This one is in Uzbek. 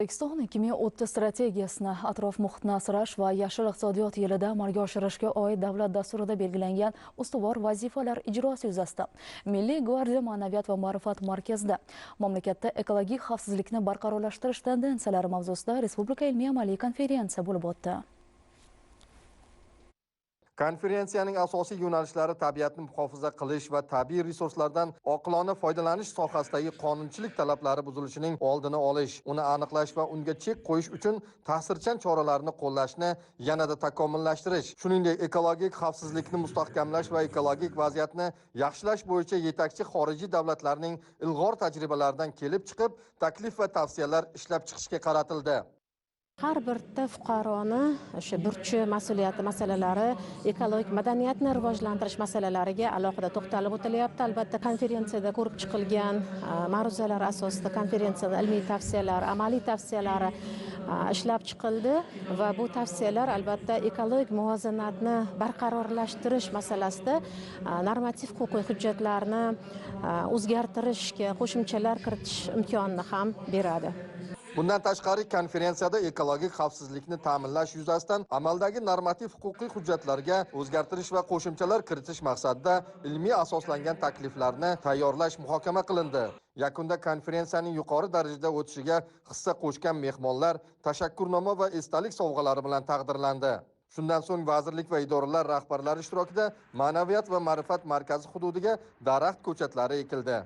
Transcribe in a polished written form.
O'zbekiston 2030 strategiyasini atrof muhitni asrash va yashil iqtisodiyot yilida amalga oshirishga oid davlat dasturida belgilangan ustuvor vazifalar ijrosi yuzasidan Milliy gvardiya ma'naviyat va ma'rifat markazida mamlakatda ekologik xavfsizlikni barqarorlashtirish tendensiyalari mavzusida Respublika ilmiy-amaliy konferensiya bo'lib o'tdi. Konferensiyaning asosiy yo'nalishlari tabiatni muhofaza qilish va tabiiy resurslardan oqilona foydalanish sohasidagi qonunchilik talablari buzilishining oldini olish, uni aniqlash va unga chek qo'yish uchun ta'sirchan choralarni qo'llashni yanada takomillashtirish, shuningdek ekologik xavfsizlikni mustahkamlash va ekologik vaziyatni yaxshilash bo'yicha yetakchi xorijiy davlatlarning ilg'or tajribalaridan kelib chiqib, taklif va tavsiyalar ishlab chiqishga qaratildi. Har birta fuqaroni o'sha burchi mas'uliyati masalalari, ekologik madaniyatni rivojlantirish masalalariga alohida to'xtalib o'tilyapti. Albatta, konferensiyada ko'rib chiqilgan ma'ruzalar asosida konferensiyada ilmiy tavsiyalar, amaliy tavsiyalari ishlab chiqildi va bu tavsiyalar albatta ekologik muvozanatni barqarorlashtirish masalasida normativ-huquqiy hujjatlarni o'zgartirishga qo'shimchalar kiritish imkonini ham beradi. Bundan tashqari konferensiyada ekologik xavfsizlikni ta'minlash yuzasidan amaldagi normativ-huquqiy hujjatlarga o'zgartirish va qo'shimchalar kiritish maqsadida ilmiy asoslangan takliflarni tayyorlash muhokama qilindi. Yakunda konferensiyaning yuqori darajada o'tishiga hissa qo'shgan mehmonlar tashakkurnoma va esdalik sovg'alari bilan taqdirlandi. Shundan so'ng vazirlik va idoralar rahbarlari ishtirokida Ma'naviyat va ma'rifat markazi hududiga daraxt ko'chatlari ekildi.